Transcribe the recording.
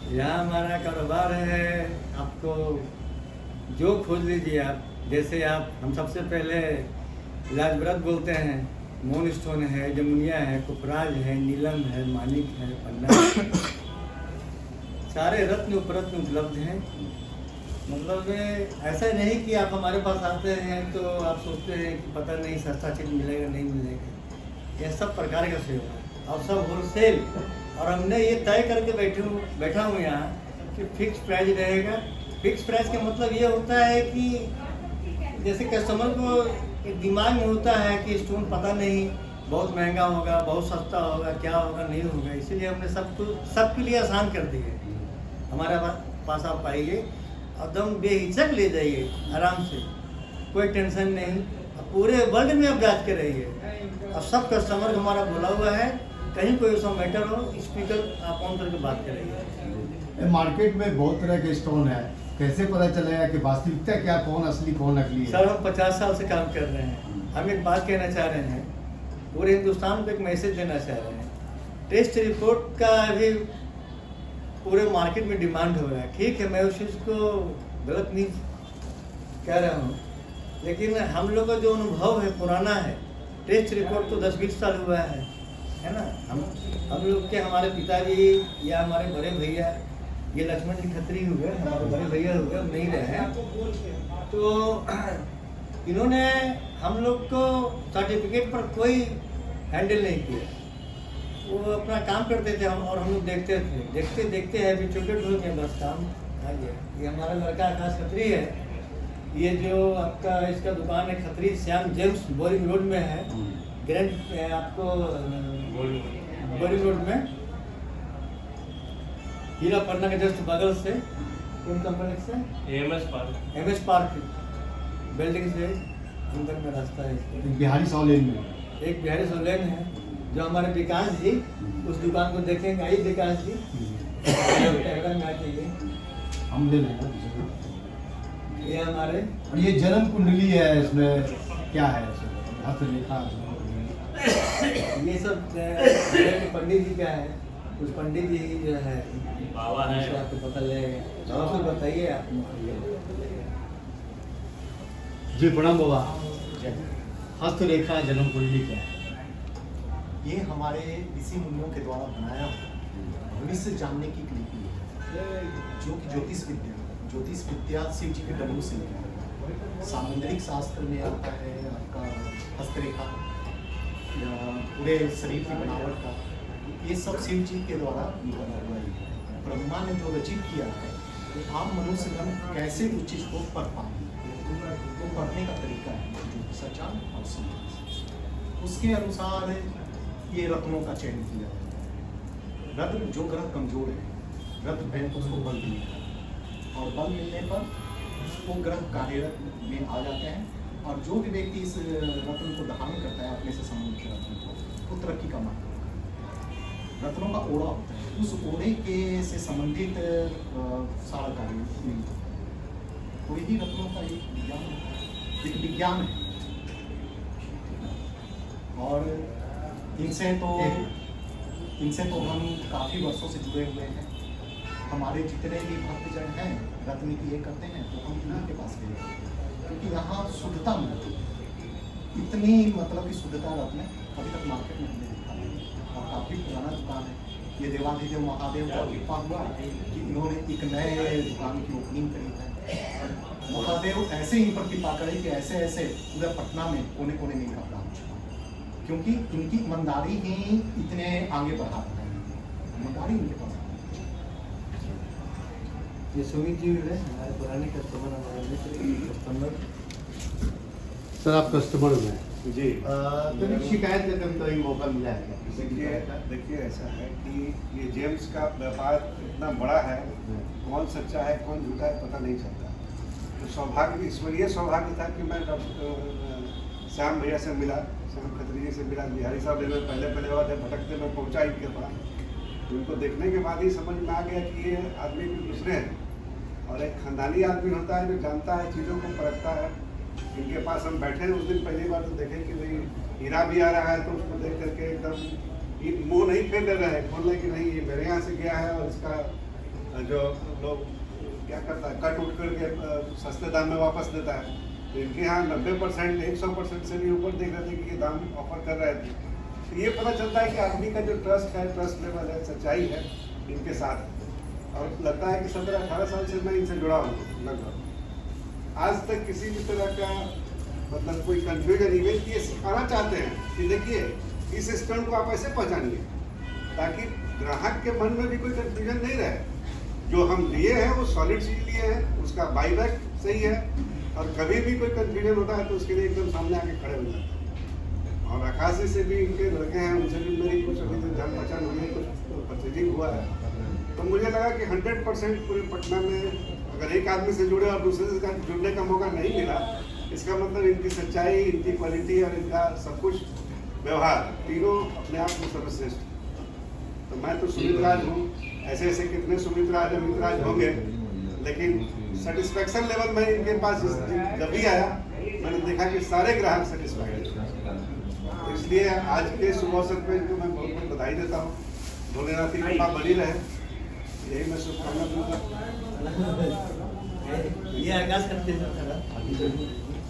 यहाँ हमारा कारोबार है, आपको जो खोज लीजिए आप। जैसे आप, हम सबसे पहले लाजबरत बोलते हैं, मून स्टोन है, जमुनिया है, कुपराज है, नीलम है, मानिक है, पन्ना है। सारे रत्न उपरत्न उपलब्ध हैं। मतलब ऐसा नहीं कि आप हमारे पास आते हैं तो आप सोचते हैं कि पता नहीं सस्ता चीज़ मिलेगा नहीं मिलेगा। यह सब प्रकार का सेवा है और सब होलसेल। और हमने ये तय करके बैठा हूँ यहाँ कि फिक्स प्राइस रहेगा। फिक्स प्राइस का मतलब ये होता है कि जैसे कस्टमर को एक दिमाग में होता है कि स्टोन पता नहीं बहुत महंगा होगा, बहुत सस्ता होगा, क्या होगा नहीं होगा, इसीलिए हमने सबके लिए आसान कर दी है। हमारे पास आप आइए, एकदम बेहिचक ले जाइए, आराम से, कोई टेंशन नहीं। पूरे वर्ल्ड में आप जांच के रहिए। अब सब कस्टमर हमारा बोला हुआ है, कहीं कोई ऐसा मैटर हो स्पीकर आप ऑन करके बात करेंगे। मार्केट में बहुत तरह के स्टोन है, कैसे पता चलेगा कि वास्तविकता क्या, कौन असली कौन नकली है? सर हम 50 साल से काम कर रहे हैं। हम एक बात कहना चाह रहे हैं, पूरे हिंदुस्तान को एक मैसेज देना चाह रहे हैं। टेस्ट रिपोर्ट का अभी पूरे मार्केट में डिमांड हो रहा है। ठीक है, मैं उस चीज़ को गलत नहीं कह रहा हूँ, लेकिन हम लोग का जो अनुभव है पुराना है। टेस्ट रिपोर्ट तो 10-20 साल हुआ है ना। हम लोग के, हमारे पिताजी या हमारे बड़े भैया, ये लक्ष्मण जी खत्री हुए, हमारे बड़े भैया हुए, नहीं रहे हैं, तो इन्होंने हम लोग को सर्टिफिकेट पर कोई हैंडल नहीं किया। वो अपना काम करते थे हम, और हम लोग देखते थे। देखते देखते है एजुकेटेड हो गए, बस काम आ गया। ये हमारा लड़का आकाश खत्री है। ये जो आपका इसका दुकान है Khatri Shyam James, boring road में है। ग्रैंड आपको बोरिंग रोड में हीरा पन्ना के जस्ट बगल से, कौन कंपनी से, एमएस पार्क बिल्डिंग से अंदर में रास्ता है। बिहारी सॉलेन में एक बिहारी सोलेन है, जो हमारे विकास जी उस दुकान को देखेंगे। आइए विकास जी, कैमरा में आ जाइए। हम ले लेंगे। ये हमारे, और ये जन्म कुंडली है, इसमें क्या है? हस्तरेखा, ये सब पंडित जी का है। उस पंडित जी जो है बाबा है, आपको पता लगेगा। बाबा को बताइए आप जी। प्रणाम बाबा। हस्तरेखा जन्म कुंडली क्या है? ये हमारे ऋषि मुनियों के द्वारा बनाया भविष्य जानने की लिपि है, जो कि ज्योतिष विद्या शिव जी के डमरू से है। सामुद्रिक शास्त्र में आता है आपका हस्तरेखा, पूरे शरीर की बनावट का, ये सब शिव जी के द्वारा बना हुआ है। ब्रह्मा ने जो रचित किया है, तो आम मनुष्यगण कैसे उस चीज़ को पढ़ पाएंगे, तो पढ़ने का तरीका है जो सच्चा और सही। उसके अनुसार ये रत्नों का चयन किया है। रत्न जो ग्रह कमजोर है, रत्न है उसको बल मिलता है, और बल मिलने पर वो ग्रह कार्यरत में आ जाते हैं। और जो भी व्यक्ति इस रत्न को धारण करता है, अपने से संबंधित रत्न को, वो तरक्की का मार्ग करता है। रत्नों का ओढ़ा होता है, उस ओढ़े के से संबंधित सारा कार्य, तो यही रत्नों का एक विज्ञान है। और इनसे तो हम काफ़ी वर्षों से जुड़े हुए हैं। हमारे जितने भी भक्तजन हैं रत्न की ये करते हैं, तो हम इन्हीं के पास गए, क्योंकि यहाँ शुद्धता मिलती है। इतनी मतलब कि शुद्धता रत्न अभी तक मार्केट में हमने देखा नहीं, और काफ़ी पुराना दुकान है। ये देवाधिदेव महादेव का कृपा हुआ कि इन्होंने एक नए दुकान की ओपनिंग करी है। महादेव ऐसे ही पर कृपा करें कि ऐसे ऐसे पूरे पटना में कोने कोने में इनका ब्रांच, क्योंकि इनकी ईमानदारी ही इतने आगे बढ़ा रहा है। ईमानदारी इनके पास। ये सुमित जी है, हमारे पुराने कस्टमर, हमारे कस्टमर। सर आप कस्टमर में जी। कभी शिकायत का कभी कभी मौका मिला है? देखिए ऐसा है कि ये जेम्स का व्यापार इतना बड़ा है, कौन सच्चा है कौन झूठा है पता नहीं चलता। तो सौभाग्य, ईश्वरीय सौभाग्य था कि मैं श्याम भैया से मिला, श्याम खत्री जी से मिला। बिहारी साहब लेने पहले हुआ थे, भटकते में पहुंचा इनके पास। उनको देखने के बाद ही समझ में आ गया कि ये आदमी भी दूसरे हैं, और एक खानदानी आदमी होता है जो जानता है, चीज़ों को परखता है। इनके पास हम बैठे उस दिन पहली बार तो देखे कि भाई हीरा भी आ रहा है, तो उसको देख करके एकदम मुँह नहीं फेर ले रहे हैं, बोल रहे कि नहीं ये मेरे यहाँ से गया है और इसका जो लोग क्या करता है कट उठ करके सस्ते दाम में वापस देता है, तो इनके यहाँ 90% 100% से भी ऊपर देख रहे थे कि ये दाम ऑफर कर रहे थे। तो ये पता चलता है कि आदमी का जो ट्रस्ट है, ट्रस्ट लेवल है, सच्चाई है इनके साथ। और लगता है कि 17-18 साल से मैं इनसे जुड़ा हूँ लगभग। आज तक किसी भी तरह का मतलब कोई कंफ्यूजन इवेंट ये सिखाना चाहते हैं कि देखिए इस स्टोन को आप ऐसे पहचानिए ताकि ग्राहक के मन में भी कोई कंफ्यूजन नहीं रहे। जो हम लिए हैं वो सॉलिड चीज लिए हैं, उसका बाईबैक सही है, और कभी भी कोई कंफ्यूजन होता है तो उसके लिए एकदम सामने आके खड़े हो जाते हैं। और आकाश जी से भी इनके लड़के हैं, उनसे भी मेरी कुछ अभी तक जान पहचान हुई है, कुछ परचेजिंग हुआ है। तो मुझे लगा कि 100% पूरे पटना में अगर एक आदमी से जुड़े और दूसरे से जुड़ने का मौका नहीं मिला, इसका मतलब इनकी सच्चाई, इनकी क्वालिटी और इनका सब कुछ व्यवहार तीनों अपने आप में सर्वश्रेष्ठ। तो मैं तो सुमित राज हूँ, ऐसे ऐसे कितने सुमित राज अमित राज होंगे, लेकिन सेटिस्फैक्शन लेवल में इनके पास जब भी आया मैंने देखा कि सारे ग्राहक सेटिस्फाइड हैं। इसलिए आज के शुभ अवसर पर इनको मैं बहुत बहुत बधाई देता हूँ। भोलेनाथ की कृपा बनी रहे, यही मैं शुभकामना दूंगा। ये आकाश करते हैं।